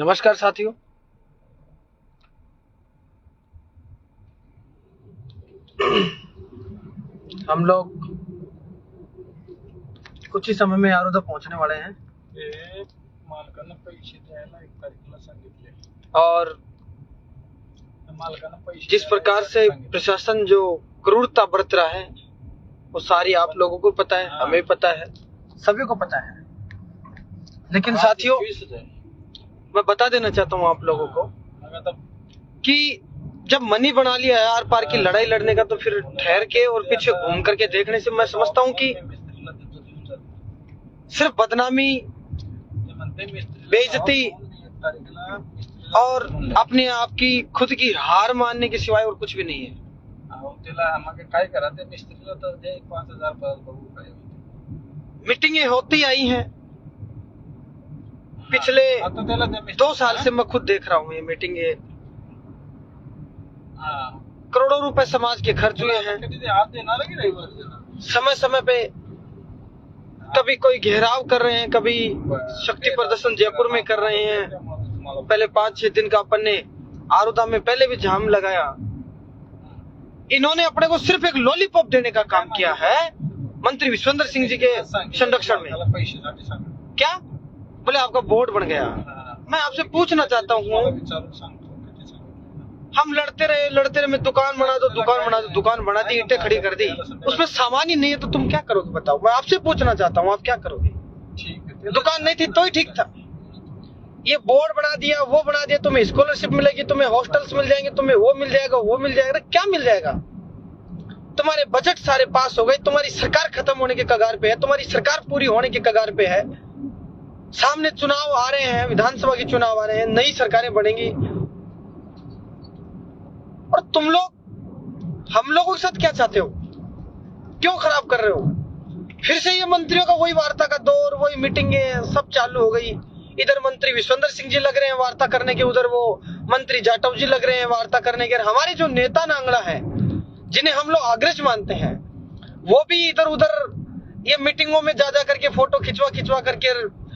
नमस्कार साथियों, हम लोग कुछ ही समय में यारोदा पहुंचने वाले हैं और जिस प्रकार से प्रशासन जो क्रूरता बरत रहा है वो सारी आप लोगों को पता है, हमें पता है, सभी को पता है। लेकिन साथियों, मैं बता देना चाहता हूँ आप लोगों को कि जब मनी बना लिया है आर पार की लड़ाई लड़ने का, तो फिर ठहर के और पीछे घूम करके देखने से मैं समझता हूँ कि सिर्फ बदनामी, बेइज्जती और अपने आप की खुद की हार मानने के सिवाय और कुछ भी नहीं है। मीटिंगें होती आई हैं पिछले 2 साल से, मैं खुद देख रहा हूँ ये मीटिंगें। करोड़ों रुपए समाज के खर्च हुए हैं। समय समय पे कभी कोई घेराव कर रहे हैं, कभी शक्ति प्रदर्शन जयपुर में कर रहे हैं। पहले 5-6 दिन का अपन ने आरुदा में पहले भी जाम लगाया। इन्होंने अपने को सिर्फ एक लॉलीपॉप देने का काम किया है मंत्री विश्वेंद्र सिंह जी के संरक्षण में। क्या बोले आपका बोर्ड बन गया। मैं आपसे पूछना चाहता हूँ, हम लड़ते रहे, मैं दुकान बना दो, दुकान बना दी, ईंटें खड़ी कर दी, उसमें सामान ही नहीं है तो तुम क्या करोगे बताओ। मैं आपसे पूछना चाहता हूँ, आप क्या करोगे? दुकान नहीं थी तो ही ठीक था। ये बोर्ड बना दिया, वो बना दिया, तुम्हें स्कॉलरशिप मिलेगी, तुम्हें हॉस्टल्स मिल जाएंगे, तुम्हें वो मिल जाएगा, वो मिल जाएगा। क्या मिल जाएगा? तुम्हारे बजट सारे पास हो गए, तुम्हारी सरकार खत्म होने के कगार पे है, तुम्हारी सरकार पूरी होने के कगार पे है। सामने चुनाव आ रहे हैं, विधानसभा के चुनाव आ रहे हैं, नई सरकारें बनेंगी और तुम लोग हम लोगों के साथ क्या चाहते हो? क्यों खराब कर रहे हो? फिर से ये मंत्रियों का वही वार्ता का दौर, वही मीटिंगें सब चालू हो गई। इधर मंत्री विश्वेंद्र सिंह जी लग रहे हैं वार्ता करने के, उधर वो मंत्री जाटव जी लग रहे हैं वार्ता करने के। हमारे जो नेता नांगड़ा है, जिन्हें हम लोग अग्रज मानते हैं, वो भी इधर उधर ये मीटिंगों में जा करके फोटो खिंचवा करके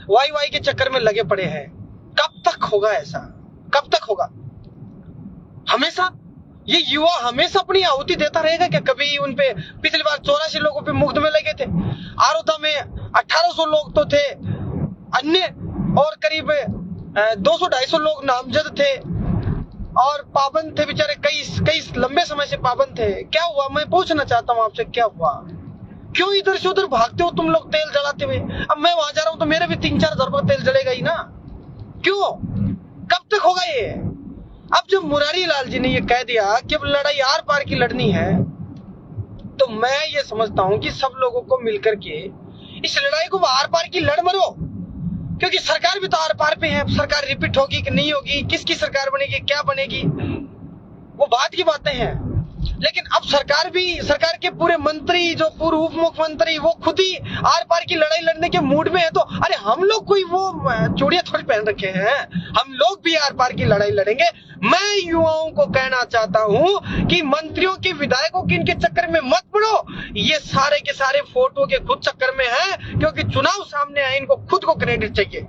वाई के चक्कर में लगे पड़े हैं। कब तक होगा ऐसा? कब तक होगा? हमेशा ये युवा हमेशा अपनी आहुति देता रहेगा क्या? कभी उन पे पिछली बार 84 लोगों पे मुग्ध में लगे थे। आरुदा में 1800 लोग तो थे अन्य, और करीब 200-250 लोग नामजद थे और पाबंद थे बेचारे, कई लंबे समय से पाबंद थे। क्या हुआ? मैं पूछना चाहता हूँ आपसे, क्या हुआ? क्यों इधर से उधर भागते हो तुम लोग तेल जलाते हुए? अब मैं वहां जा रहा हूँ तो मेरे भी 3-4 हजार रुपये तेल जलेगा ही ना। क्यों? कब तक होगा ये? अब जब मुरारी लाल जी ने ये कह दिया कि अब लड़ाई आर पार की लड़नी है, तो मैं ये समझता हूँ कि सब लोगों को मिलकर के इस लड़ाई को आर पार की लड़ मरो, क्योंकि सरकार भी तो आर पार पे है। सरकार रिपीट होगी कि नहीं होगी, किसकी सरकार बनेगी, क्या बनेगी, वो बात की बातें हैं। लेकिन अब सरकार के पूरे मंत्री, जो पूर्व उप मुख्यमंत्री, वो खुद ही आर पार की लड़ाई लड़ने के मूड में है। तो अरे हम लोग कोई वो चूड़ियां थोड़ी पहन रखे हैं, हम लोग भी आर पार की लड़ाई लड़ेंगे। मैं युवाओं को कहना चाहता हूं कि मंत्रियों के, विधायकों के इनके चक्कर में मत पड़ो। ये सारे के सारे फोटो के खुद चक्कर में हैं, क्योंकि चुनाव सामने आए। इनको खुद को क्रेडिट चाहिए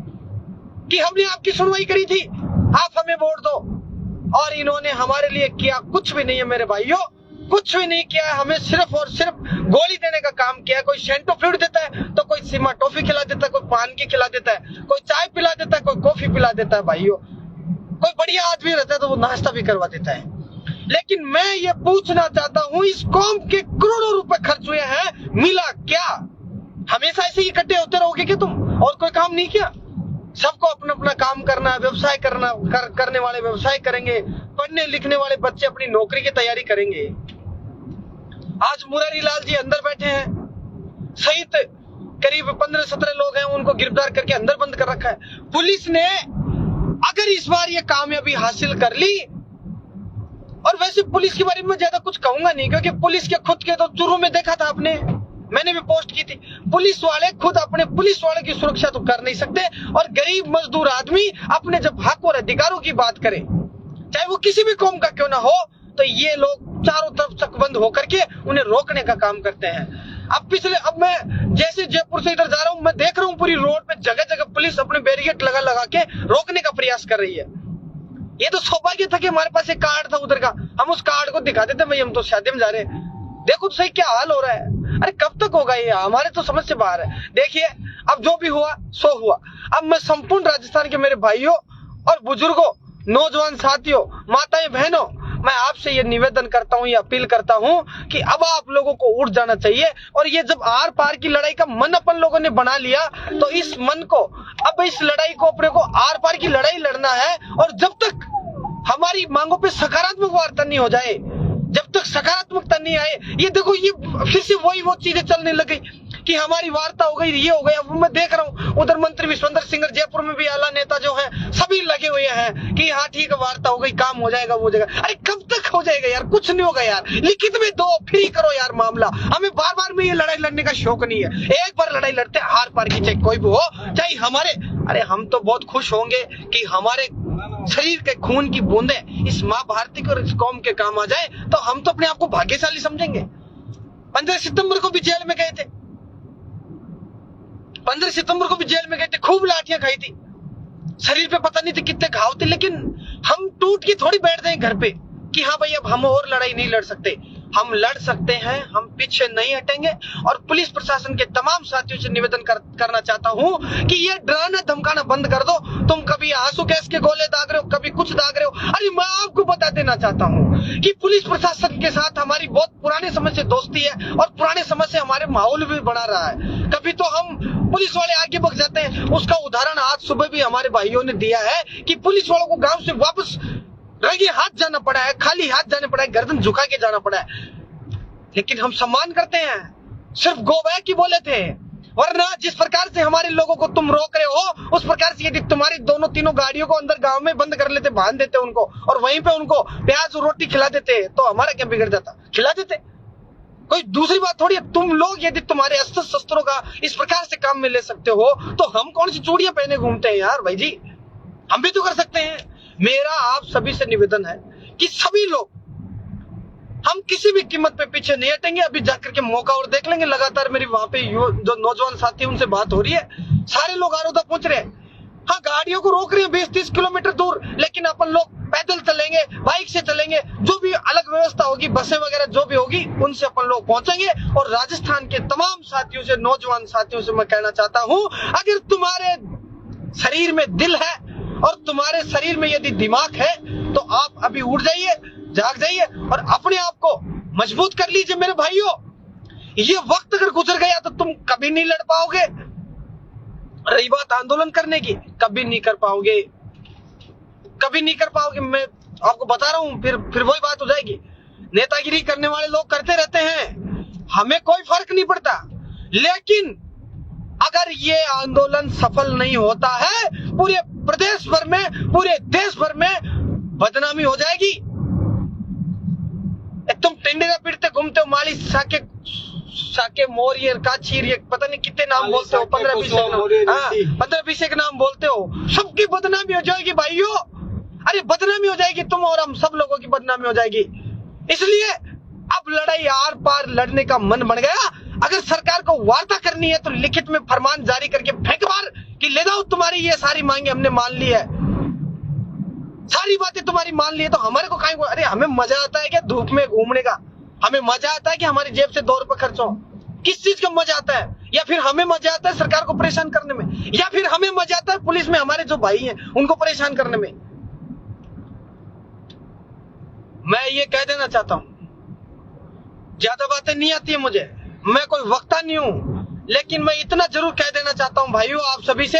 कि हमने आपकी सुनवाई करी थी, आप हमें वोट दो। और इन्होंने हमारे लिए किया कुछ भी नहीं है मेरे भाइयों, कुछ भी नहीं किया है। हमें सिर्फ और सिर्फ गोली देने का काम किया है। कोई सेंटो फ्लूइड देता है तो कोई सीमा टॉफी खिला देता है, कोई पान की खिला देता है, कोई चाय पिला देता है, कोई कॉफी पिला देता है। भाइयों, कोई बढ़िया आदमी रहता है तो वो नाश्ता भी करवा देता है। लेकिन मैं ये पूछना चाहता हूँ, इस कौम के करोड़ों रुपए खर्च हुए हैं, मिला क्या? हमेशा ऐसे ही इकट्ठे होते रहोगे क्या तुम? और कोई काम नहीं किया? सबको अपना अपना काम करना है, व्यवसाय करने वाले व्यवसाय करेंगे, पढ़ने लिखने वाले बच्चे अपनी नौकरी की तैयारी करेंगे। आज मुरारी लाल जी अंदर बैठे हैं, सहित करीब 15-17 लोग हैं, उनको गिरफ्तार करके अंदर बंद कर रखा है। पुलिस ने अगर इस बार ये कामयाबी हासिल कर ली, और वैसे पुलिस के बारे में ज्यादा कुछ कहूंगा नहीं, क्योंकि पुलिस के खुद के तो चुरू में देखा था आपने, मैंने भी पोस्ट की थी। पुलिस वाले खुद अपने पुलिस वाले की सुरक्षा तो कर नहीं सकते, और गरीब मजदूर आदमी अपने जब हक और अधिकारों की बात करें, चाहे वो किसी भी कौम का क्यों ना हो, तो ये लोग चारों तरफ चकबंद होकर के उन्हें रोकने का काम करते हैं। अब मैं जैसे जयपुर से इधर जा रहा हूँ, मैं देख रहा हूँ पूरी रोड पे जगह जगह पुलिस अपने बैरिकेड लगा लगा के रोकने का प्रयास कर रही है। ये तो सौभाग्य था कि हमारे पास एक कार्ड था उधर का, हम उस कार्ड को दिखा देते, भाई हम तो शादी में जा रहे हैं, देखो तो सही क्या हाल हो रहा है। अरे कब तक होगा ये, हमारे तो समझ से बाहर है। देखिए अब जो भी हुआ सो हुआ। अब मैं संपूर्ण राजस्थान के मेरे भाइयों और बुजुर्गों, नौजवान साथियों, माताएं बहनों, मैं आपसे ये निवेदन करता हूँ, ये अपील करता हूँ कि अब आप लोगों को उठ जाना चाहिए। और ये जब आर पार की लड़ाई का मन अपन लोगों ने बना लिया, तो इस मन को, अब इस लड़ाई को अपने को आर पार की लड़ाई लड़ना है। और जब तक हमारी मांगों पे सकारात्मक वार्ता नहीं हो जाए, जब तक सकारात्मकता नहीं आए, ये देखो ये फिर से वो चीजें चलने लग गई कि हमारी वार्ता हो गई, ये हो गया। अब मैं देख रहा हूँ उधर मंत्री विश्वेंद्र सिंह, जयपुर में भी आला नेता जो है सभी लगे हुए हैं कि हाँ ठीक है, वार्ता हो गई, काम हो जाएगा, वो जाएगा। अरे कब तक हो जाएगा यार, कुछ नहीं होगा यार, लिखित में दो, फ्री करो यार मामला। हमें बार बार में ये लड़ाई लड़ने का शौक नहीं है, एक बार लड़ाई लड़ते हार पार की, चाहे कोई भी हो, चाहे हमारे, अरे हम तो बहुत खुश होंगे कि हमारे शरीर के खून की बूंदें इस माँ भारती को और इस कौम के काम आ जाए, तो हम तो अपने आप को भाग्यशाली समझेंगे। 15 सितंबर को भी जेल में गए थे, 15 सितंबर को भी जेल में गए थे, खूब लाठियां खाई थी, शरीर पे पता नहीं थे कितने घाव थे, लेकिन हम टूट के थोड़ी बैठ गए घर पे कि हाँ भाई अब हम और लड़ाई नहीं लड़ सकते। हम लड़ सकते हैं, हम पीछे नहीं हटेंगे। और पुलिस प्रशासन के तमाम साथियों से निवेदन करना चाहता हूं कि ये डराना धमकाना बंद कर दो। तुम कभी आंसू गैस के गोले दाग रहे हो, कभी कुछ दाग रहे हो। अरे मैं आपको बता देना चाहता हूं कि पुलिस प्रशासन के साथ हमारी बहुत पुराने समय से दोस्ती है और पुराने समय से हमारे माहौल भी बना रहा है। कभी तो हम पुलिस वाले आगे बढ़ जाते हैं, उसका उदाहरण आज सुबह भी हमारे भाइयों ने दिया है कि पुलिस वालों को गांव से वापस रंगे हाथ जाना पड़ा है, खाली हाथ जाना पड़ा है, गर्दन झुका के जाना पड़ा है, लेकिन हम सम्मान करते हैं। सिर्फ गो बैक ही बोले थे, वरना जिस प्रकार से हमारे लोगों को तुम रोक रहे हो, उस प्रकार से यदि तुम्हारी दोनों तीनों गाड़ियों को अंदर गांव में बंद कर लेते, बांध देते उनको, और वहीं पे उनको प्याज और रोटी खिला देते, तो हमारा क्या बिगड़ जाता, खिला देते। कोई दूसरी बात थोड़ी है। तुम लोग यदि तुम्हारे अस्त्र शस्त्रों का इस प्रकार से काम में ले सकते हो, तो हम कौन सी चूड़ियां पहने घूमते हैं यार भाई जी, हम भी तो कर सकते हैं। मेरा आप सभी से निवेदन है कि सभी लोग, हम किसी भी कीमत पे पीछे नहीं हटेंगे। अभी जाकर के मौका और देख लेंगे, लगातार मेरी वहां पे जो नौजवान साथी उनसे बात हो रही है, सारे लोग आरोदा पहुंच रहे हैं। हाँ गाड़ियों को रोक रहे हैं 20-30 किलोमीटर दूर, लेकिन अपन लोग पैदल चलेंगे, बाइक से चलेंगे, जो भी अलग व्यवस्था होगी, बसें वगैरह जो भी होगी, उनसे अपन लोग पहुंचेंगे। और राजस्थान के तमाम साथियों से, नौजवान साथियों से मैं कहना चाहता हूं, अगर तुम्हारे शरीर में दिल है और तुम्हारे शरीर में यदि दिमाग है, तो आप अभी उठ जाइए, जाग जाइए और अपने आप को मजबूत कर लीजिए मेरे भाइयों। ये वक्त अगर गुजर गया तो तुम कभी नहीं लड़ पाओगे। रही बात आंदोलन करने की, कभी नहीं कर पाओगे, कभी नहीं कर पाओगे। मैं आपको बता रहा हूं, फिर वही बात हो जाएगी। नेतागिरी करने वाले लोग करते रहते हैं, हमें कोई फर्क नहीं पड़ता, लेकिन अगर ये आंदोलन सफल नहीं होता है, पूरे प्रदेश भर में, पूरे देश भर में बदनामी हो जाएगी। तुम टिंडेरा पीटते घूमते हो, माली साके मोरियर काचीर, ये पता नहीं कितने नाम बोलते हो, 15-20 एक नाम बोलते हो, सबकी बदनामी हो जाएगी भाइयों। अरे बदनामी हो जाएगी, तुम और हम सब लोगों की बदनामी हो जाएगी। इसलिए अब लड़ाई आर पार लड़ने का मन बन गया। अगर सरकार को वार्ता करनी है तो लिखित में फरमान जारी करके फेंक मार कि ले जाओ, तुम्हारी ये सारी मांगे हमने मान ली है, सारी बातें तुम्हारी मान ली है, तो हमारे को काहे। अरे हमें मजा आता है क्या धूप में घूमने का? हमें मजा आता है कि हमारी जेब से 2 रुपए खर्च हो? किस चीज का मजा आता है? या फिर हमें मजा आता है सरकार को परेशान करने में, या फिर हमें मजा आता है पुलिस में हमारे जो भाई हैं उनको परेशान करने में? मैं ये कह देना चाहता हूं, ज्यादा बातें नहीं आती है मुझे, मैं कोई वक्ता नहीं हूं, लेकिन मैं इतना जरूर कह देना चाहता हूं भाइयों आप सभी से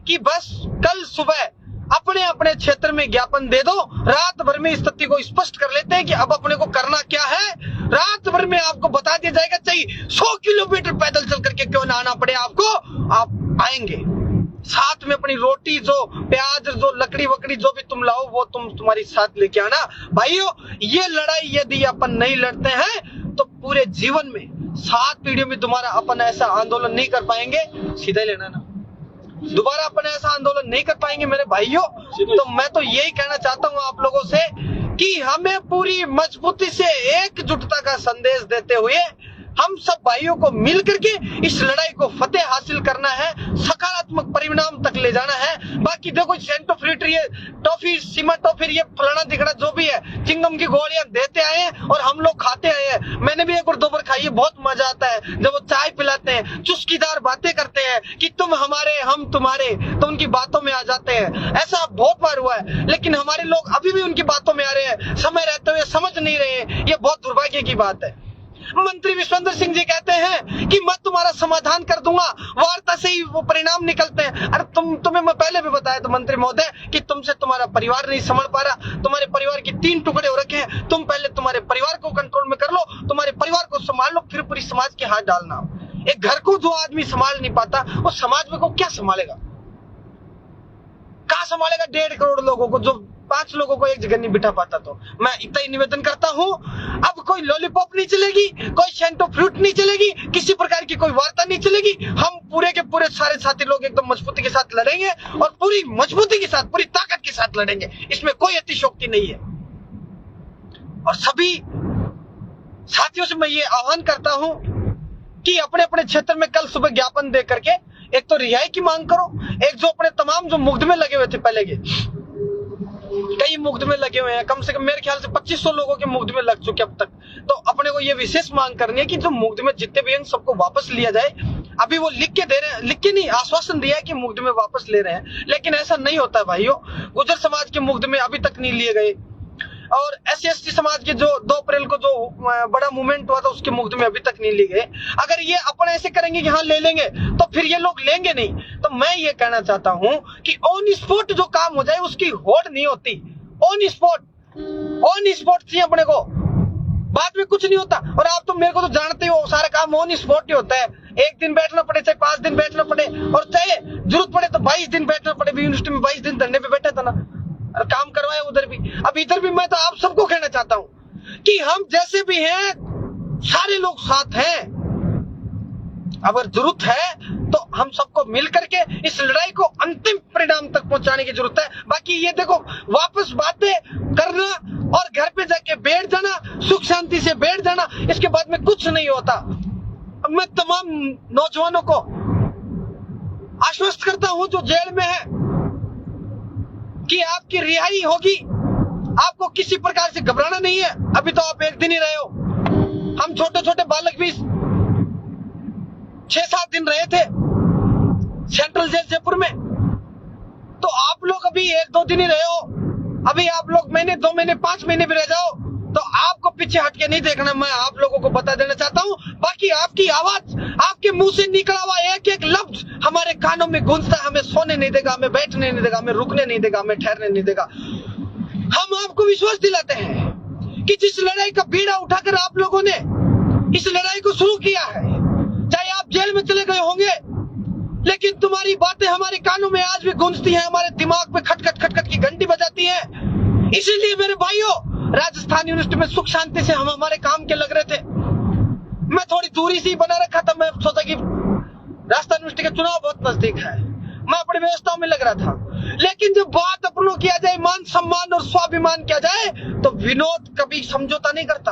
कि बस कल सुबह अपने अपने क्षेत्र में ज्ञापन दे दो। रात भर में स्थिति को स्पष्ट कर लेते हैं कि अब अपने को करना क्या है। रात भर में आपको बता दिया जाएगा, चाहिए 100 किलोमीटर पैदल चल करके क्यों ना आना पड़े आपको, आप आएंगे। साथ में अपनी रोटी, जो प्याज, जो लकड़ी वकड़ी जो भी तुम लाओ, वो तुम्हारी साथ लेके आना। भाइयों ये लड़ाई यदि अपन नहीं लड़ते हैं तो पूरे जीवन में 7 पीढ़ियों में तुम्हारा अपन ऐसा आंदोलन नहीं कर पाएंगे। सीधा लेना ना, दोबारा अपन ऐसा आंदोलन नहीं कर पाएंगे मेरे भाइयों। तो मैं तो यही कहना चाहता हूँ आप लोगों से कि हमें पूरी मजबूती से एकजुटता का संदेश देते हुए हम सब भाइयों को मिल करके इस लड़ाई को फतेह हासिल करना है, सकारात्मक परिणाम तक ले जाना है। बाकी देखो सेंटो फ्रूटी, ये टॉफी, सीमा टॉफी, ये फलाना दिखड़ा जो भी है, चिंगम की गोलियां देते आए हैं और हम लोग खाते आए हैं। मैंने भी एक और दो बार खाई है, बहुत मजा आता है जब वो चाय पिलाते हैं, चुस्कीदार बातें करते हैं कि तुम हमारे हम तुम्हारे, तो उनकी बातों में आ जाते हैं। ऐसा बहुत बार हुआ है, लेकिन हमारे लोग अभी भी उनकी बातों में आ रहे हैं, समय रहते हुए समझ नहीं रहे हैं। ये बहुत दुर्भाग्य की बात है। मंत्री विश्वेंद्र सिंह जी कहते हैं कि मैं तुम्हारा समाधान कर दूंगा, वार्ता से ही वो परिणाम निकलते हैं। अरे तुम्हें मैं पहले भी बताया था मंत्री महोदय कि तुमसे तुम्हारा परिवार नहीं संभल पा रहा, तुम्हारे परिवार के 3 टुकड़े हो रखे हैं। तुम पहले तुम्हारे परिवार को कंट्रोल में कर लो, तुम्हारे परिवार को संभाल लो, फिर पूरी समाज के हाथ डालना। एक घर को जो आदमी संभाल नहीं पाता, वो समाज में को क्या संभालेगा? कहां संभालेगा 1.5 करोड़ लोगों को, जो 5 लोगों को एक जगह नहीं बिठा पाता। तो मैं इतना ही निवेदन करता हूं, अब कोई लॉलीपॉप नहीं चलेगी, कोई सेंटो फ्रूट नहीं चलेगी, किसी प्रकार की कोई वार्ता नहीं चलेगी। हम पूरे के पूरे सारे साथी लोग एकदम मजबूती के साथ लड़ेंगे और पूरी मजबूती के साथ, पूरी ताकत के साथ लड़ेंगे। इसमें कोई अतिशयोक्ति नहीं है। और सभी साथियों से मैं ये आह्वान करता हूं कि अपने अपने क्षेत्र में कल सुबह ज्ञापन दे करके एक तो रिहाई की मांग करो, एक जो अपने तमाम जो मुकदमे लगे हुए थे पहले के, कई मुकदमे लगे हुए हैं, कम से कम मेरे ख्याल से 2500 लोगों के मुकदमे लग चुके अब तक। तो अपने को ये विशेष मांग करनी है कि जो मुकदमे जितने भी हैं सबको वापस लिया जाए। अभी वो लिख के दे रहे हैं, लिख के नहीं, आश्वासन दिया है कि मुकदमे वापस ले रहे हैं, लेकिन ऐसा नहीं होता है भाइयों। गुर्जर समाज के मुकदमे अभी तक नहीं लिए गए और SC/ST समाज के जो 2 अप्रैल को जो बड़ा मूवमेंट हुआ था उसके मुकदमे अभी तक नहीं लिए गए। अगर ये अपन ऐसे करेंगे कि हाँ ले लेंगे, तो फिर ये लोग लेंगे नहीं। तो मैं ये कहना चाहता हूं कि ऑन स्पॉट जो काम हो जाए उसकी होड़ नहीं होती। ऑन स्पॉट चाहिए अपने को, बाद में कुछ नहीं होता। और आप तो मेरे को तो जानते हो, सारा काम ऑन स्पॉट ही होता है। 1 दिन बैठना पड़े, चाहे 5 दिन बैठना पड़े, और चाहे जरूरत पड़े तो 22 दिन बैठना पड़े। यूनिवर्सिटी में 22 दिन धरने पे बैठा था ना, और काम करवाया उधर भी। अब इधर भी मैं तो आप सबको कहना चाहता हूं कि हम जैसे भी हैं सारे लोग साथ हैं। अगर जरूरत है तो हम सबको मिल करके इस लड़ाई को अंतिम परिणाम तक पहुंचाने की जरूरत है। बाकी ये देखो, वापस बातें करना और घर पे जाके बैठ जाना, सुख शांति से बैठ जाना, इसके बाद में कुछ नहीं होता। अब मैं तमाम नौजवानों को आश्वस्त करता हूं जो जेल में है कि आपकी रिहाई होगी, आपको किसी प्रकार से घबराना नहीं है। अभी तो आप 1 दिन ही रहे हो, हम छोटे छोटे बालक भी 6-7 दिन रहे थे सेंट्रल जेल जयपुर में। तो आप लोग अभी 1-2 दिन ही रहे हो, अभी आप लोग महीने 2 महीने 5 महीने भी रह जाओ तो आपको पीछे हट के नहीं देखना। मैं आप लोगों को बता देना चाहता हूं। बाकी आपकी आवाज, आपके मुंह से निकला हुआ एक एक लफ्ज हमारे कानों में गूंजता है, हमें सोने नहीं देगा, हमें बैठने नहीं देगा, हमें रुकने नहीं देगा, हमें ठहरने नहीं देगा। हम आपको विश्वास दिलाते हैं कि जिस लड़ाई का बीड़ा उठाकर आप लोगों ने इस लड़ाई को शुरू किया है, चाहे आप जेल में चले गए होंगे, लेकिन तुम्हारी बातें हमारे कानों में आज भी गूंजती हैं, हमारे दिमाग पे खटखट खटखट की घंटी बजाती है। इसीलिए मेरे भाइयों, राजस्थान यूनिवर्सिटी में सुख शांति से हम हमारे काम के लग रहे थे। मैं थोड़ी दूरी से ही बना रखा था, मैं सोचा कि राजस्थान यूनिवर्सिटी का चुनाव बहुत नजदीक है, मैं अपनी व्यवस्थाओं में लग रहा था। लेकिन जब बात अपनों किया जाए, मान सम्मान और स्वाभिमान किया जाए, तो विनोद कभी समझौता नहीं करता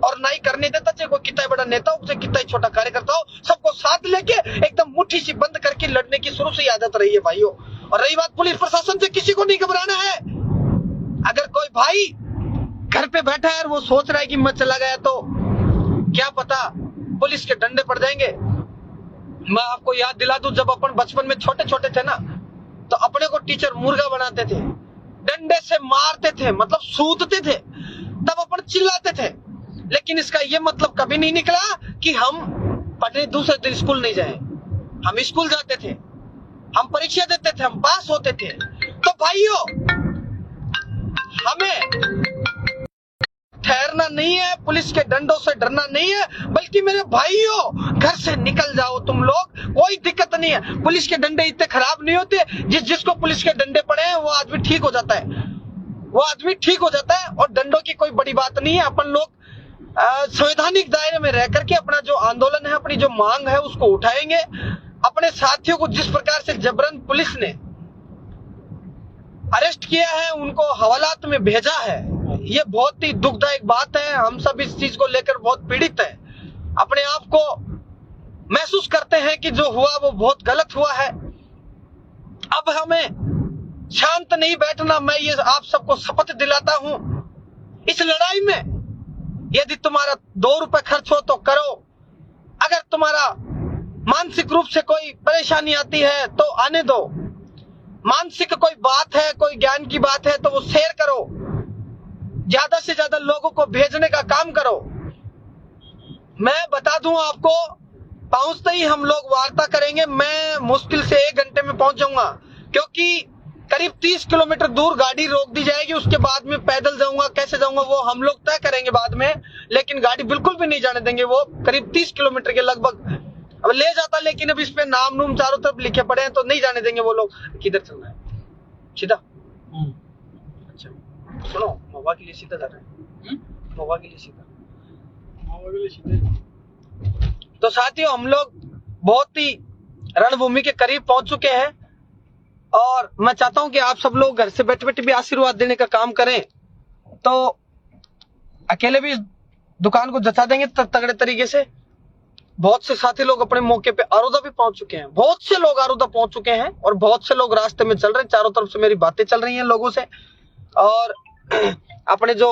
और ना ही करने देता। चाहे कोई कितना बड़ा नेता हो, चाहे कितना ही छोटा कार्यकर्ता हो, सबको साथ लेके एकदम मुट्ठी सी बंद करके लड़ने की शुरू से आदत रही है भाइयों। और रही बात पुलिस प्रशासन से, किसी को नहीं घबराना है। अगर कोई भाई घर पे बैठा है और वो सोच रहा है कि मैं चला गया तो क्या पता पुलिस के डंडे पड़ जाएंगे। मैं आपको याद दिला दूं, जब अपन बचपन में छोटे छोटे थे ना, तो अपने को टीचर मुर्गा बनाते थे, डंडे से मारते थे, मतलब सूतते थे, तब अपन चिल्लाते थे। लेकिन इसका ये मतलब कभी नहीं निकला कि हम पढ़ने दूसरे दिन स्कूल नहीं जाए। हम स्कूल जाते थे, हम परीक्षा देते थे, हम पास होते थे। तो भाइयों, हमें ठहरना नहीं है, पुलिस के डंडों से डरना नहीं है, बल्कि मेरे भाइयों घर से निकल जाओ तुम लोग, कोई दिक्कत नहीं है। पुलिस के डंडे इतने खराब नहीं होते, जिसको पुलिस के डंडे पड़े हैं वो आदमी ठीक हो जाता है, वो आदमी ठीक हो जाता है। और डंडों की कोई बड़ी बात नहीं है। अपन लोग संवैधानिक दायरे में रह करके अपना जो आंदोलन है, अपनी जो मांग है, उसको उठाएंगे। अपने साथियों को जिस प्रकार से जबरन पुलिस ने अरेस्ट किया है, उनको हवालात में भेजा है, ये बहुत ही दुखदायक बात है। हम सब इस चीज को लेकर बहुत पीड़ित हैं। अपने आप को महसूस करते हैं कि जो हुआ वो बहुत गलत हुआ है। अब हमें शांत नहीं बैठना। मैं ये आप सबको शपथ दिलाता हूं, इस लड़ाई में यदि तुम्हारा 2 रुपए खर्च हो तो करो। अगर तुम्हारा मानसिक रूप से कोई परेशानी आती है तो आने दो। मानसिक कोई बात है, कोई ज्ञान की बात है तो वो शेयर करो। ज्यादा से ज्यादा लोगों को भेजने का काम करो। मैं बता दूं आपको, पहुंचते ही हम लोग वार्ता करेंगे। मैं मुश्किल से 1 घंटे में पहुंच जाऊंगा, क्योंकि करीब 30 किलोमीटर दूर गाड़ी रोक दी जाएगी। उसके बाद में पैदल जाऊंगा, कैसे जाऊंगा वो हम लोग तय करेंगे बाद में, लेकिन गाड़ी बिल्कुल भी नहीं जाने देंगे। वो करीब 30 किलोमीटर के लगभग अब ले जाता, लेकिन अब इस पे नाम नूम चारों तरफ लिखे पड़े हैं तो नहीं जाने देंगे वो लोग। किधर चलना है? सीधा? अच्छा सुनो, महुआ के लिए सीधा जा रहे हैं। महुआ के लिए सीधा, महुआ के लिए सीधा। तो साथियों, हम लोग बहुत ही रणभूमि के करीब पहुंच चुके हैं और मैं चाहता हूं कि आप सब लोग घर से बैठे बैठे भी आशीर्वाद देने का काम करें। तो अकेले भी दुकान को जचा देंगे तगड़े तरीके से। बहुत से साथी लोग अपने मौके पे आरोदा भी पहुंच चुके हैं। बहुत से लोग आरोदा पहुंच चुके हैं और बहुत से लोग रास्ते में चल रहे हैं। चारों तरफ से मेरी बातें चल रही हैं लोगों से, और अपने जो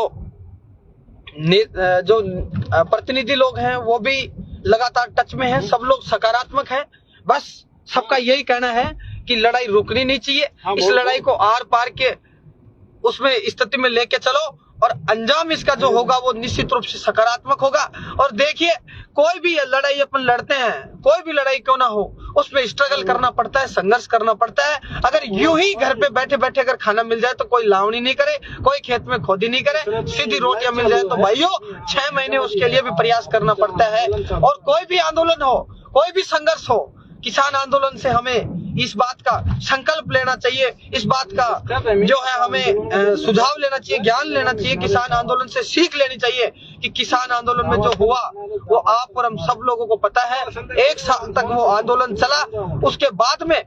प्रतिनिधि लोग हैं वो भी लगातार टच में हैं। सब लोग सकारात्मक हैं। बस सबका यही कहना है कि लड़ाई रुकनी नहीं चाहिए। इस लड़ाई को आर पार के उसमें स्थिति में लेके चलो और अंजाम इसका जो होगा वो निश्चित रूप से सकारात्मक होगा। और देखिए, कोई भी लड़ाई अपन लड़ते हैं, कोई भी लड़ाई क्यों ना हो, उसमें स्ट्रगल करना पड़ता है, संघर्ष करना पड़ता है। अगर यूं ही घर पे बैठे बैठे अगर खाना मिल जाए तो कोई लावनी नहीं करे, कोई खेत में खोदी नहीं करे, सीधी रोटियां मिल जाए तो भाइयों 6 महीने उसके लिए भी प्रयास करना पड़ता है। और कोई भी आंदोलन हो, कोई भी संघर्ष हो, किसान आंदोलन से हमें इस बात का संकल्प लेना चाहिए, इस बात का जो है हमें सुझाव लेना चाहिए, ज्ञान लेना चाहिए। किसान आंदोलन से सीख लेनी चाहिए कि किसान आंदोलन में जो हुआ वो आप और हम सब लोगों को पता है। 1 साल तक वो आंदोलन चला, उसके बाद में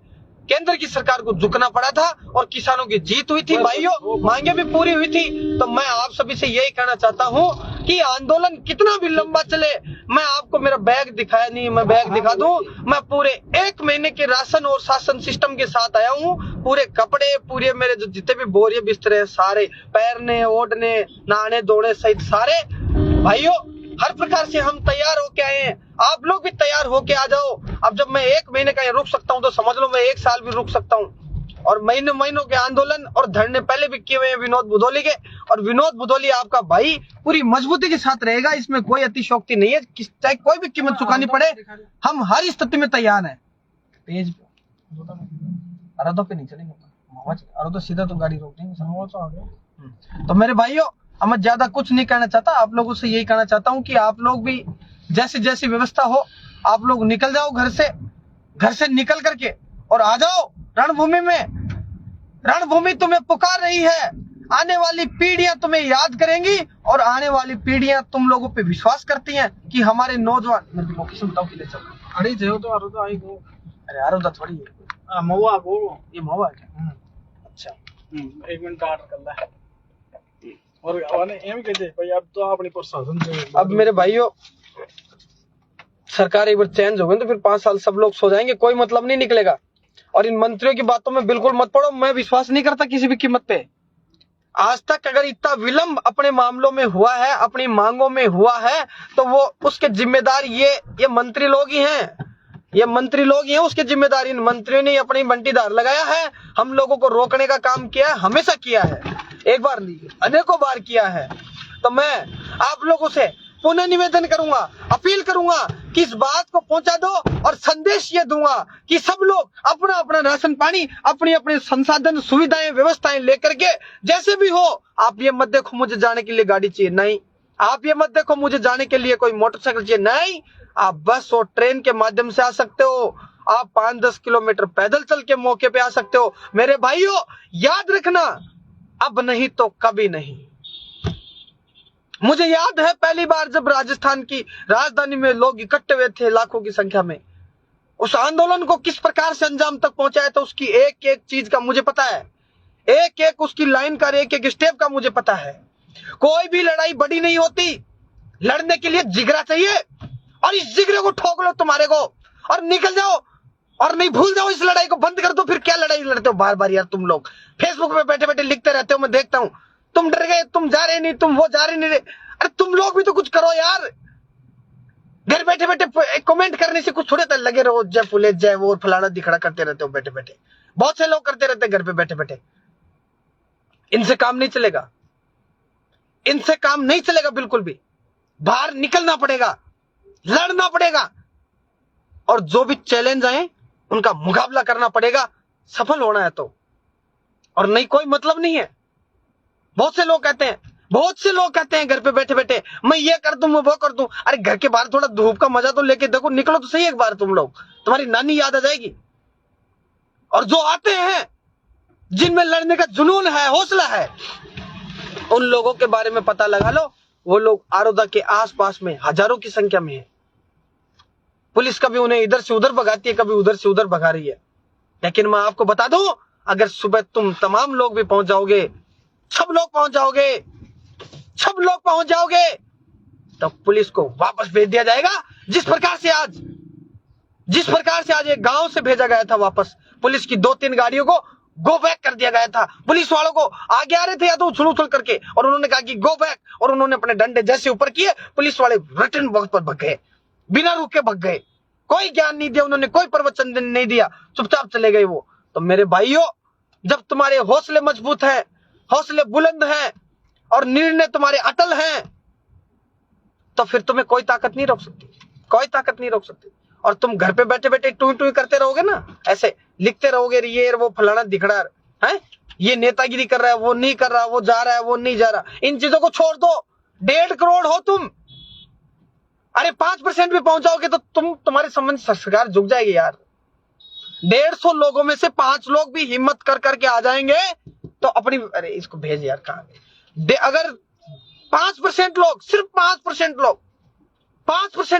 केंद्र की सरकार को झुकना पड़ा था और किसानों की जीत हुई थी भाइयों, मांगे भी पूरी हुई थी। तो मैं आप सभी से यही कहना चाहता हूं कि आंदोलन कितना भी लंबा चले, मैं आपको मेरा बैग दिखाया नहीं, मैं बैग दिखा दूं। मैं पूरे 1 महीने के राशन और शासन सिस्टम के साथ आया हूं। पूरे कपड़े, पूरे मेरे जो जितने भी बोरिए बिस्तर है, सारे पैरने, ओढ़ने, नहाने धोने सहित सारे भाइयों हर प्रकार से हम तैयार होके आए हैं। आप लोग भी तैयार होके आ जाओ। अब जब मैं 1 महीने का रुक सकता हूं तो समझ लो मैं 1 साल भी रुक सकता हूं। और महीनों के आंदोलन और धरने पहले भी किए हुए हैं विनोद भुदौली के, और विनोद भुदौली आपका भाई पूरी मजबूती के साथ रहेगा। इसमें कोई अतिशोक्ति नहीं है, चाहे कोई भी कीमत चुकानी पड़े, हम हर स्थिति में तैयार है। पेज अरोदा पे नहीं चलेंगे, अरोदा सीधा तो गाड़ी रोक देंगे। तो मेरे भाइयों, अब मैं ज्यादा कुछ नहीं कहना चाहता, आप लोगों से यही कहना चाहता हूं कि आप लोग भी जैसी जैसी व्यवस्था हो आप लोग निकल जाओ घर से निकल करके और आ जाओ रणभूमि में। रणभूमि तुम्हें पुकार रही है, आने वाली पीढ़ियां तुम्हें याद करेंगी और आने वाली पीढ़ियां तुम लोगों पे विश्वास करती हैं कि हमारे नौजवान। मेरी लोकेशन बताओ किधर चल अड़ी थे तो आरोदा आई गो। अरे आरोदा थोड़ी है, महुआ गो, ये महुआ है क्या? अच्छा 1 मिनट का ऑर्डर करना है और एम कहते भाई अब तो अपनी प्रशासन से। अब मेरे भाइयों, सरकार एक बार चेंज हो गई तो फिर 5 साल सब लोग सो जाएंगे, कोई मतलब नहीं निकलेगा। और इन मंत्रियों की बातों में बिल्कुल मत पड़ो, मैं विश्वास नहीं करता किसी भी कीमत पे। आज तक अगर इतना विलंब अपने मामलों में हुआ है, अपनी मांगों में हुआ है, तो वो उसके जिम्मेदार ये मंत्री लोग ही हैं। ये मंत्री लोग ही हैं उसके जिम्मेदार। इन मंत्रियों ने अपनी बंटीदार लगाया है, हम लोगों को रोकने का काम किया है, हमेशा किया है, एक बार नहीं अनेकों बार किया है। तो मैं आप लोगों से पुनः निवेदन करूंगा, अपील करूंगा कि इस बात को पहुंचा दो और संदेश ये दूंगा कि सब लोग अपना अपना राशन पानी, अपनी अपने संसाधन सुविधाएं व्यवस्थाएं लेकर के जैसे भी हो, आप ये मत देखो मुझे जाने के लिए गाड़ी चाहिए, नहीं। आप ये मत देखो मुझे जाने के लिए कोई मोटरसाइकिल चाहिए, नहीं। आप बस और ट्रेन के माध्यम से आ सकते हो, आप 5-10 किलोमीटर पैदल चल के मौके पे आ सकते हो। मेरे भाइयों याद रखना, अब नहीं तो कभी नहीं। मुझे याद है पहली बार जब राजस्थान की राजधानी में लोग इकट्ठे हुए थे लाखों की संख्या में, उस आंदोलन को किस प्रकार से अंजाम तक पहुंचाया था उसकी एक एक चीज का मुझे पता है, एक एक उसकी लाइन का, एक एक स्टेप का मुझे पता है। कोई भी लड़ाई बड़ी नहीं होती, लड़ने के लिए जिगरा चाहिए और इस जिगरे को ठोक लो तुम्हारे को और निकल जाओ, और नहीं भूल जाओ इस लड़ाई को, बंद कर दो। फिर क्या लड़ाई लड़ते हो बार बार यार तुम लोग? फेसबुक पे बैठे बैठे लिखते रहते हो, मैं देखता हूं। तुम डर गए, तुम जा रहे नहीं, तुम वो जा रहे नहीं रहे। अरे तुम लोग भी तो कुछ करो यार। घर बैठे बैठे कमेंट करने से कुछ थोड़े लगे रहो, जय पुलिस जय वो फलाना दिखड़ा करते रहते हो बैठे बैठे। बहुत से लोग करते रहते हैं घर पे बैठे बैठे। इनसे काम नहीं चलेगा, इनसे काम नहीं चलेगा बिल्कुल भी। बाहर निकलना पड़ेगा, लड़ना पड़ेगा, और जो भी चैलेंज आए उनका मुकाबला करना पड़ेगा, सफल होना है तो। और नहीं कोई मतलब नहीं है। बहुत से लोग कहते हैं, बहुत से लोग कहते हैं घर पे बैठे बैठे मैं ये कर दूं, मैं वो कर दूं। अरे घर के बाहर थोड़ा धूप का मजा तो लेके देखो, निकलो तो सही एक बार तुम लोग, तुम्हारी नानी याद आ जाएगी। और जो आते हैं जिनमें लड़ने का जुनून है, हौसला है, उन लोगों के बारे में पता लगा लो। वो लोग आरोदा के आसपास में हजारों की संख्या में है। पुलिस कभी उन्हें इधर से उधर भगाती है, कभी उधर से उधर भगा रही है। लेकिन मैं आपको बता दूं, अगर सुबह तुम तमाम लोग भी पहुंच जाओगे, सब लोग पहुंच जाओगे, सब लोग पहुंच जाओगे, तो पुलिस को वापस भेज दिया जाएगा। जिस प्रकार से आज एक गांव से भेजा गया था वापस, पुलिस की 2-3 गाड़ियों को गो बैक कर दिया गया था। पुलिस वालों को आगे आ रहे थे या तो उछल उछल करके, और उन्होंने कहा कि गो बैक, और उन्होंने अपने डंडे जैसे ऊपर किए, पुलिस वाले रिटर्न वक्त पर भग गए, बिना रुके भग गए। कोई ज्ञान नहीं दिया उन्होंने, कोई प्रवचन नहीं दिया, चुपचाप चले गए वो। तो मेरे भाइयों, जब तुम्हारे हौसले मजबूत हैं, हौसले बुलंद हैं, और निर्णय तुम्हारे अटल हैं, तो फिर तुम्हें कोई ताकत नहीं रोक सकती, कोई ताकत नहीं रोक सकती। और तुम घर पे बैठे बैठे टूई टूई करते रहोगे ना, ऐसे लिखते रहोगे, ये वो फलाना दिखड़ा है, ये नेतागिरी कर रहा है, वो नहीं कर रहा, वो जा रहा है, वो नहीं जा रहा। इन चीजों को छोड़ दो। 1.5 करोड़ हो तुम, अरे 5% भी पहुंच जाओगे तो तुम्हारे संबंध सरकार झुक जाएगी यार। 150 लोगों में से 5 लोग भी हिम्मत कर करके आ जाएंगे तो अपनी, अरे इसको भेज यार, कहां गए? अगर 5% लोग, सिर्फ 5%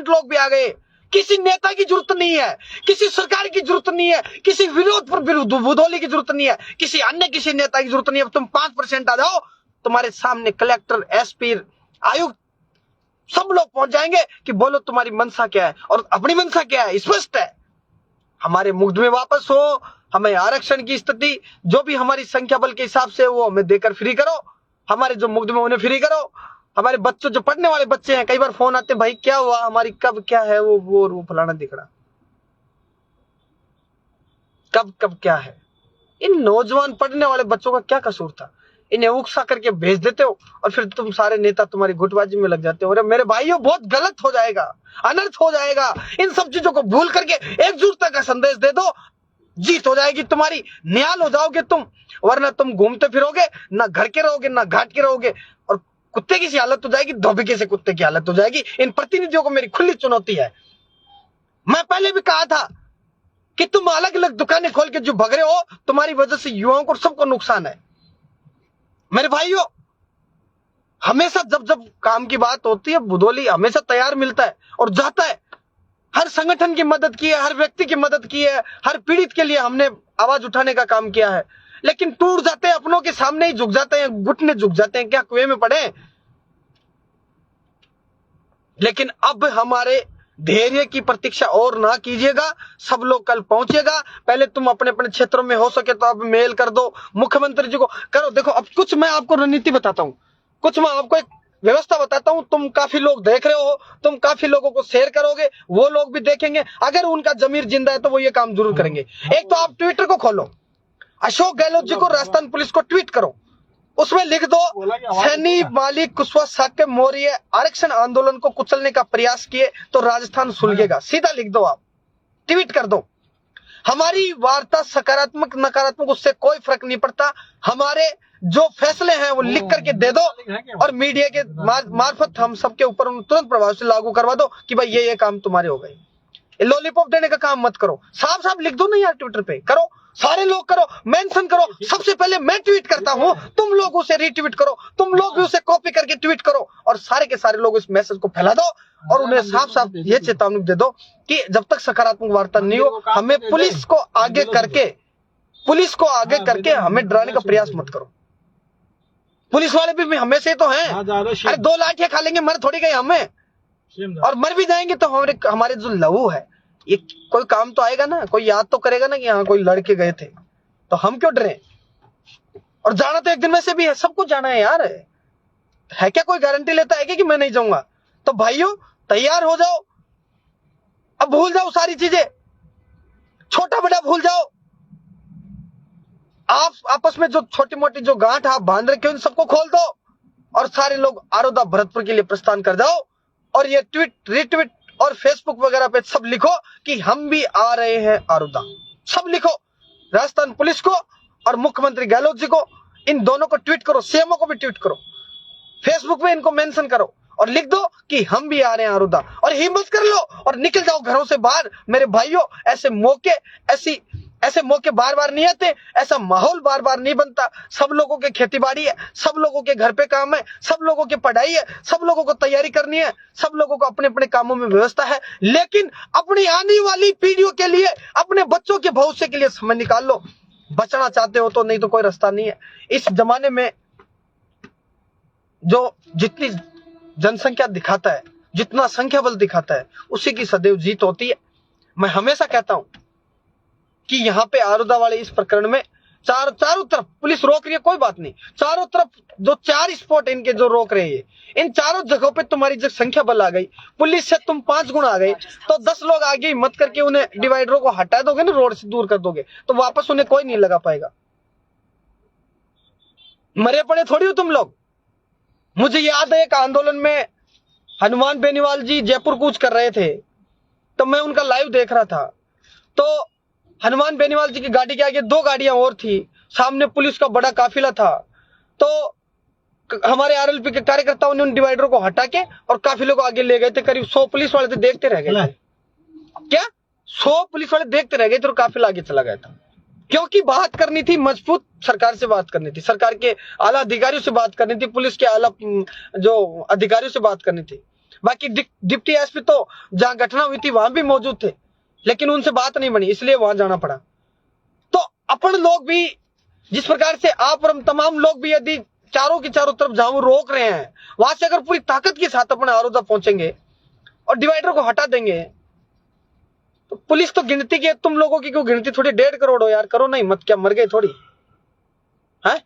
लोग भी आ गए, किसी नेता की जरूरत नहीं है, किसी सरकार की जरूरत नहीं है, किसी विरोध पर बुधौली की जरूरत नहीं है, किसी अन्य किसी नेता की जरूरत नहीं है। तुम 5% आ जाओ, तुम्हारे सामने कलेक्टर, एसपी, आयुक्त सब लोग पहुंच जाएंगे कि बोलो तुम्हारी मंशा क्या है, और अपनी मंशा क्या है स्पष्ट है। हमारे मुग्ध में वापस हो, हमें आरक्षण की स्थिति जो भी हमारी संख्या बल के हिसाब से वो हमें देकर फ्री करो, हमारे जो मुग्ध में उन्हें फ्री करो। हमारे बच्चों, जो पढ़ने वाले बच्चे हैं, कई बार फोन आते हैं, भाई क्या हुआ, हमारी कब क्या है, वो फलाना दिखड़ा, कब क्या है। इन नौजवान पढ़ने वाले बच्चों का क्या कसूर था? इन्हें उकसा करके भेज देते हो, और फिर तुम सारे नेता तुम्हारी गुटबाजी में लग जाते हो। अरे मेरे भाइयों, बहुत गलत हो जाएगा, अनर्थ हो जाएगा। इन सब चीजों को भूल करके एकजुटता का संदेश दे दो, जीत हो जाएगी तुम्हारी, निहाल हो जाओगे तुम। वरना तुम घूमते फिरोगे, ना घर के रहोगे ना घाट के रहोगे, और कुत्ते की सी हालत हो जाएगी, धोबिके से कुत्ते की हालत हो जाएगी। इन प्रतिनिधियों को मेरी खुली चुनौती है। मैं पहले भी कहा था कि तुम अलग अलग दुकानें खोल के जो भग रहे हो, तुम्हारी वजह से युवाओं को सबको नुकसान है। मेरे भाइयों, हमेशा जब जब काम की बात होती है, बुधौली हमेशा तैयार मिलता है और जाता है। हर संगठन की मदद की है, हर व्यक्ति की मदद की है, हर पीड़ित के लिए हमने आवाज उठाने का काम किया है। लेकिन टूट जाते हैं, अपनों के सामने ही झुक जाते हैं, घुटने झुक जाते हैं, क्या कुएं में पड़े। लेकिन अब हमारे धैर्य की प्रतीक्षा और ना कीजिएगा, सब लोग कल पहुंचेगा। पहले तुम अपने अपने क्षेत्रों में हो सके तो अब मेल कर दो, मुख्यमंत्री जी को करो। देखो, अब कुछ मैं आपको रणनीति बताता हूं, कुछ मैं आपको एक व्यवस्था बताता हूं। तुम काफी लोग देख रहे हो, तुम काफी लोगों को शेयर करोगे, वो लोग भी देखेंगे। अगर उनका जमीर जिंदा है तो वो ये काम जरूर करेंगे। एक तो आप ट्विटर को खोलो, अशोक गहलोत जी को, राजस्थान पुलिस को ट्वीट करो, उसमें लिख दो, सैनी मालिक कुशवाहा साक्य मौर्य आरक्षण आंदोलन को कुचलने का प्रयास किए तो राजस्थान सुलगेगा। सीधा लिख दो, आप ट्वीट कर दो। हमारी वार्ता सकारात्मक नकारात्मक उससे कोई फर्क नहीं पड़ता। हमारे जो फैसले हैं वो लिख करके दे दो, और मीडिया के मार्फत हम सबके ऊपर तुरंत प्रभाव से लागू करवा दो कि भाई ये काम तुम्हारे हो गए। लॉलीपॉप देने का काम मत करो, साफ साफ लिख दो ना यार, ट्विटर पे करो, सारे लोग करो, मेंशन करो। सबसे पहले मैं ट्वीट करता हूं, तुम लोग उसे रीट्वीट करो, तुम लोग भी उसे कॉपी करके ट्वीट करो, और सारे के सारे लोग इस मैसेज को फैला दो, और उन्हें साफ साफ ये चेतावनी दे दो कि जब तक सकारात्मक वार्ता नहीं हो, हमें पुलिस को आगे करके हमें डराने का प्रयास मत करो। पुलिस वाले भी हमें से तो हैं, अरे 2 लाठियां खा लेंगे, मर थोड़ी गए हमें। और मर भी जाएंगे तो हमारे जो लहू है ये कोई काम तो आएगा ना, कोई याद तो करेगा ना कि हाँ कोई लड़के गए थे, तो हम क्यों डरे। और जाना तो एक दिन में से भी है, सबको जाना है यार, है क्या कोई गारंटी लेता है कि मैं नहीं जाऊंगा। तो भाइयों तैयार हो जाओ, अब भूल जाओ सारी चीजें, छोटा बड़ा भूल जाओ। आप आपस में जो छोटी मोटी जो गांठ आप बांध रखे हो उन सबको खोल दो और सारे लोग आरोदा भरतपुर के लिए प्रस्थान कर जाओ। और ये ट्वीट रिट्वीट और फेसबुक वगैरह पे सब लिखो कि हम भी आ रहे हैं आरोदा, सब लिखो। राजस्थान पुलिस को और मुख्यमंत्री गहलोत जी को, इन दोनों को ट्वीट करो, सीएमओ को भी ट्वीट करो, फेसबुक पे इनको मेंशन करो और लिख दो कि हम भी आ रहे हैं आरोदा। और हिम्मत कर लो और निकल जाओ घरों से बाहर मेरे भाइयों। ऐसे मौके बार बार नहीं आते, ऐसा माहौल बार बार नहीं बनता। सब लोगों के खेती बाड़ी है, सब लोगों के घर पे काम है, सब लोगों की पढ़ाई है, सब लोगों को तैयारी करनी है, सब लोगों को अपने अपने कामों में व्यवस्था है। लेकिन अपनी आने वाली पीढ़ियों के लिए, अपने बच्चों के भविष्य के लिए समय निकाल लो। बचना चाहते हो तो, नहीं तो कोई रास्ता नहीं है। इस जमाने में जो जितनी जनसंख्या दिखाता है, जितना संख्या बल दिखाता है, उसी की सदैव जीत होती है। मैं हमेशा कहता हूं कि यहाँ पे आरोदा वाले इस प्रकरण में चारों तरफ पुलिस रोक रही है, कोई बात नहीं। चारों तरफ जो 4 स्पॉट इनके जो रोक रहे हैं, इन चारों जगहों पे तुम्हारी जब संख्या बल आ गई, पुलिस से तुम 5 गुना आ गए, तो 10 लोग आगे हिम्मत करके उन्हें डिवाइडरों को हटा दोगे ना, रोड से दूर कर दोगे, तो वापस उन्हें कोई नहीं लगा पाएगा। मरे पड़े थोड़ी हो तुम लोग। मुझे याद है एक आंदोलन में हनुमान बेनीवाल जी जयपुर कूच कर रहे थे, तो मैं उनका लाइव देख रहा था। तो हनुमान बेनीवाल जी की गाड़ी के आगे 2 गाड़ियां और थी, सामने पुलिस का बड़ा काफिला था। तो हमारे आरएलपी के कार्यकर्ताओं ने उन डिवाइडरों को हटा के और काफिले को आगे ले गए थे। करीब 100 पुलिस वाले थे, देखते रह गए थे। क्या 100 पुलिस वाले देखते रह गए थे और काफिला आगे चला गया था। क्योंकि बात करनी थी मजबूत सरकार से, बात करनी थी सरकार के आला अधिकारियों से, बात करनी थी पुलिस के आला जो अधिकारियों से बात करनी थी। बाकी डिप्टी एसपी तो जहां घटना हुई थी वहां भी मौजूद थे, लेकिन उनसे बात नहीं बनी, इसलिए वहां जाना पड़ा। तो अपन लोग भी जिस प्रकार से आप और हम तमाम लोग भी यदि चारों की चारों तरफ जहां वो रोक रहे हैं, वहां से अगर पूरी ताकत के साथ अपने आरोदा पहुंचेंगे और डिवाइडर को हटा देंगे, तो पुलिस तो गिनती की, तुम लोगों की क्यों गिनती थोड़ी 1.5 करोड़ हो यार, करो नहीं मत, क्या मर गए थोड़ी है।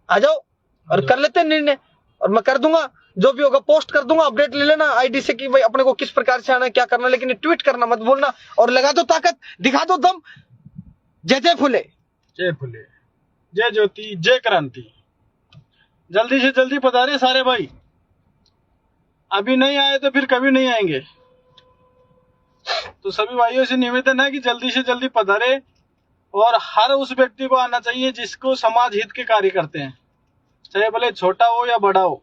आ जाओ और कर लेते हैं निर्णय, और मैं कर दूंगा जो भी होगा, पोस्ट कर दूंगा, अपडेट ले लेना आईडी से कि भाई अपने को किस प्रकार से आना है, क्या करना। लेकिन ट्वीट करना मत बोलना, और लगा दो ताकत, दिखा दो दम। जय जय फुले, जय फुले, जय ज्योति, जय क्रांति। जल्दी से जल्दी पधारे सारे भाई, अभी नहीं आए तो फिर कभी नहीं आएंगे। तो सभी भाइयों से निवेदन है कि जल्दी से जल्दी पधारे, और हर उस व्यक्ति को आना चाहिए जिसको समाज हित के कार्य करते हैं, चाहे भले छोटा हो या बड़ा हो।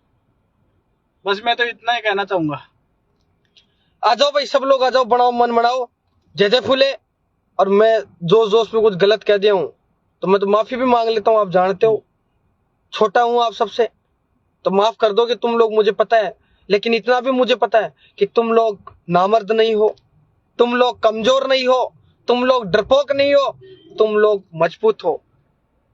बस मैं तो इतना ही कहना चाहूंगा। आ जाओ भाई, सब लोग आ जाओ, बनाओ मन बनाओ। जय जय फुले। और मैं जोश में कुछ गलत कह दिया हूं तो मैं तो माफी भी मांग लेता हूं, आप जानते हो छोटा हूं आप सबसे, तो माफ कर दोगे तुम लोग, मुझे पता है। लेकिन इतना भी मुझे पता है कि तुम लोग नामर्द नहीं हो, तुम लोग कमजोर नहीं हो, तुम लोग डरपोक नहीं हो, तुम लोग मजबूत हो।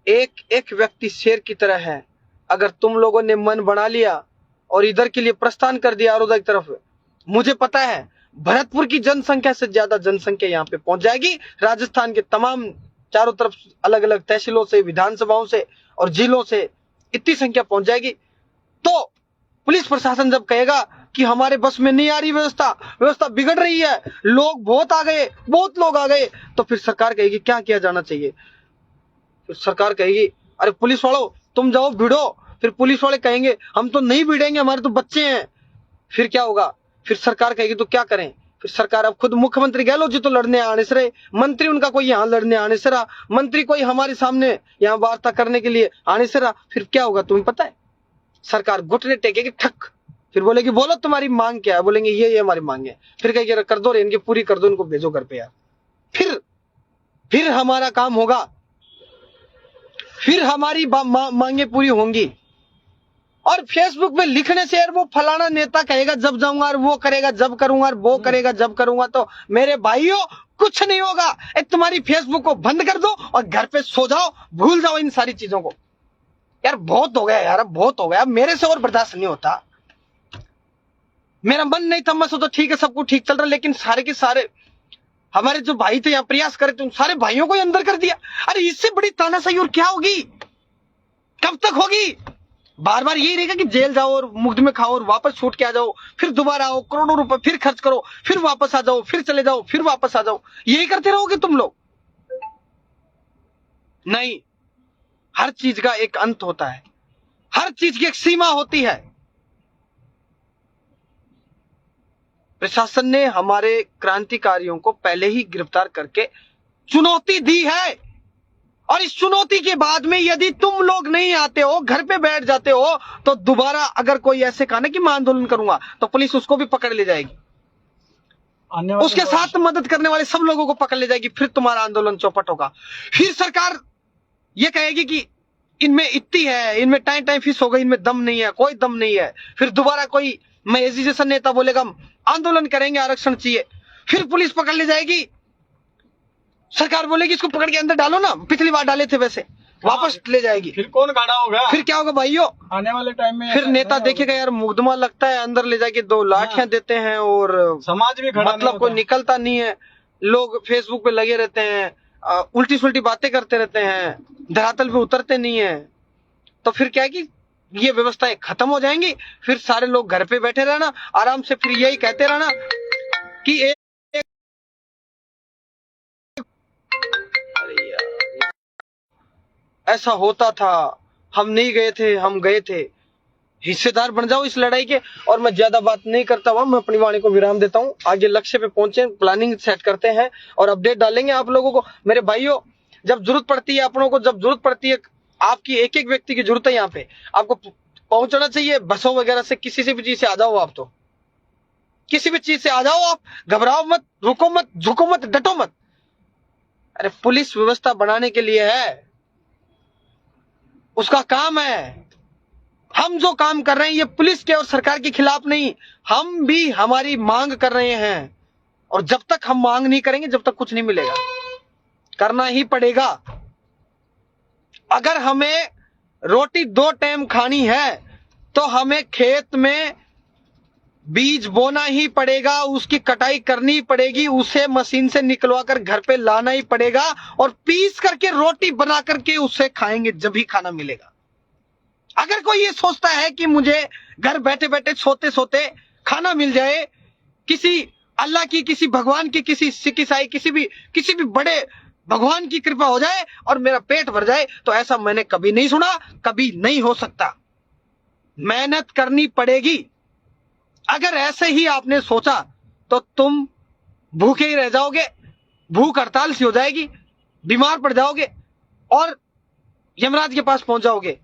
एक एक व्यक्ति शेर की तरह है। अगर तुम लोगों ने मन बना लिया और इधर के लिए प्रस्थान कर दिया आरोदा की तरफ, मुझे पता है भरतपुर की जनसंख्या से ज्यादा जनसंख्या यहाँ पे पहुंच जाएगी। राजस्थान के तमाम चारों तरफ अलग अलग तहसीलों से, विधानसभाओं से और जिलों से इतनी संख्या पहुंच जाएगी। तो पुलिस प्रशासन जब कहेगा कि हमारे बस में नहीं आ रही व्यवस्था बिगड़ रही है, लोग बहुत आ गए, बहुत लोग आ गए, तो फिर सरकार कहेगी क्या किया जाना चाहिए। फिर सरकार कहेगी अरे पुलिस वालों तुम जाओ भिड़ो। फिर पुलिस वाले कहेंगे हम तो नहीं भिड़ेंगे, हमारे तो बच्चे हैं। फिर क्या होगा, फिर सरकार कहेगी तो क्या करें। फिर सरकार, अब खुद मुख्यमंत्री गहलोत जी तो लड़ने आने से रहे, मंत्री उनका कोई यहाँ लड़ने आने से रहा, मंत्री कोई हमारे सामने यहाँ वार्ता करने के लिए आने से रहा। फिर क्या होगा तुम्हें पता है, सरकार घुटने टेकेगी ठक, फिर बोलेगी बोलो तुम्हारी मांग क्या है, बोलेंगे ये हमारी मांग है। फिर कहेगी कर दो रे, इनकी पूरी कर दो, इनको भेजो घर पे यार। फिर हमारा काम होगा, फिर हमारी मांगे पूरी होंगी। और फेसबुक पे लिखने से यार वो फलाना नेता कहेगा जब जाऊंगा, और वो करेगा जब करूंगा, और वो करेगा जब करूंगा, तो मेरे भाइयों कुछ नहीं होगा। एक तुम्हारी फेसबुक को बंद कर दो और घर पे सो जाओ, भूल जाओ इन सारी चीजों को। यार बहुत हो गया यार, अब बहुत हो गया, मेरे से और बर्दाश्त नहीं होता। मेरा मन नहीं था, मैं सोचा ठीक है सब कुछ ठीक चल रहा, लेकिन सारे के सारे हमारे जो भाई थे यहाँ प्रयास करे थे, उन सारे भाइयों को ही अंदर कर दिया। अरे इससे बड़ी तानाशाही और क्या होगी, कब तक होगी? बार बार यही रहेगा कि जेल जाओ और मुकदमे खाओ और वापस छूट के आ जाओ, फिर दोबारा आओ, करोड़ों रुपए फिर खर्च करो, फिर वापस आ जाओ, फिर चले जाओ, फिर वापस आ जाओ, यही करते रहोगे तुम लोग? नहीं, हर चीज का एक अंत होता है, हर चीज की एक सीमा होती है। प्रशासन ने हमारे क्रांतिकारियों को पहले ही गिरफ्तार करके चुनौती दी है, और इस चुनौती के बाद में यदि तुम लोग नहीं आते हो, घर पे बैठ जाते हो, तो दोबारा अगर कोई ऐसे कहा ना कि मैं आंदोलन करूंगा, तो पुलिस उसको भी पकड़ ले जाएगी, उसके साथ मदद करने वाले सब लोगों को पकड़ ले जाएगी, फिर तुम्हारा आंदोलन चौपट होगा। फिर सरकार ये कहेगी कि इनमें इतनी है, इनमें टाइम टाइम फीस हो गई, इनमें दम नहीं है, कोई दम नहीं है। फिर दोबारा कोई महेश जैसा नेता बोलेगा हम आंदोलन करेंगे, आरक्षण चाहिए, फिर पुलिस पकड़ ले जाएगी, सरकार बोलेगी इसको पकड़ के अंदर डालो ना, पिछली बार डाले थे वैसे, वापस ले जाएगी। फिर कौन खड़ा होगा? फिर क्या होगा भाइयों? आने वाले टाइम में फिर नेता देखेगा यार मुकदमा लगता है, अंदर ले जाके 2 लाठियां देते हैं और समाज भी खड़ा मतलब कोई निकलता नहीं है, लोग फेसबुक पे लगे रहते हैं, उल्टी सुल्टी बातें करते रहते हैं, धरातल पे उतरते नहीं है। तो फिर क्या है कि ये व्यवस्थाएं खत्म हो जाएंगी, फिर सारे लोग घर पे बैठे रहना आराम से, फिर यही कहते रहना कि ऐसा होता था, हम नहीं गए थे, हम गए थे। हिस्सेदार बन जाओ इस लड़ाई के। और मैं ज्यादा बात नहीं करता हुआ मैं अपनी वाणी को विराम देता हूँ। आगे लक्ष्य पे पहुंचे, प्लानिंग सेट करते हैं और अपडेट डालेंगे आप लोगों को। मेरे भाइयों, जब जरूरत पड़ती है अपनों को, जब जरूरत पड़ती है, आपकी एक एक व्यक्ति की जरूरत है, यहाँ पे आपको पहुंचना चाहिए। बसों वगैरह से, किसी से भी चीज से आ जाओ, आप तो किसी भी चीज से आ जाओ, आप घबराओ मत, रुको मत, झुको मत, डटो मत। अरे पुलिस व्यवस्था बनाने के लिए है, उसका काम है। हम जो काम कर रहे हैं ये पुलिस के और सरकार के खिलाफ नहीं, हम भी हमारी मांग कर रहे हैं। और जब तक हम मांग नहीं करेंगे, जब तक कुछ नहीं मिलेगा। करना ही पड़ेगा। अगर हमें रोटी 2 टाइम खानी है तो हमें खेत में बीज बोना ही पड़ेगा, उसकी कटाई करनी पड़ेगी, उसे मशीन से निकलवा कर घर पे लाना ही पड़ेगा और पीस करके रोटी बना करके उसे खाएंगे, जब ही खाना मिलेगा। अगर कोई ये सोचता है कि मुझे घर बैठे बैठे सोते सोते खाना मिल जाए, किसी अल्लाह की, किसी भगवान की, किसी सिख ईसाई, किसी भी बड़े भगवान की कृपा हो जाए और मेरा पेट भर जाए, तो ऐसा मैंने कभी नहीं सुना, कभी नहीं हो सकता। मेहनत करनी पड़ेगी। अगर ऐसे ही आपने सोचा तो तुम भूखे ही रह जाओगे, भूख हड़ताल सी हो जाएगी, बीमार पड़ जाओगे और यमराज के पास पहुंच जाओगे।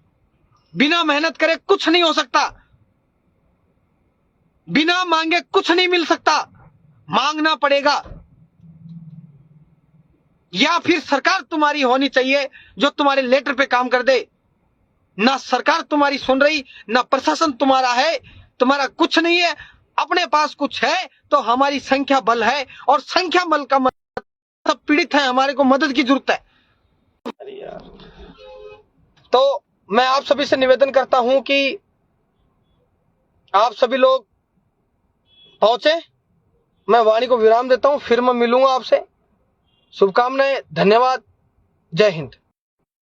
बिना मेहनत करे कुछ नहीं हो सकता, बिना मांगे कुछ नहीं मिल सकता। मांगना पड़ेगा, या फिर सरकार तुम्हारी होनी चाहिए जो तुम्हारे लेटर पे काम कर दे। ना सरकार तुम्हारी सुन रही, ना प्रशासन तुम्हारा है, तुम्हारा कुछ नहीं है। अपने पास कुछ है तो हमारी संख्या बल है, और संख्या बल का मतलब सब पीड़ित है, हमारे को मदद की जरूरत है। अरे यार, तो मैं आप सभी से निवेदन करता हूं कि आप सभी लोग पहुंचे। मैं वाणी को विराम देता हूं, फिर मैं मिलूंगा आपसे। शुभकामनाएं, धन्यवाद, जय हिंद।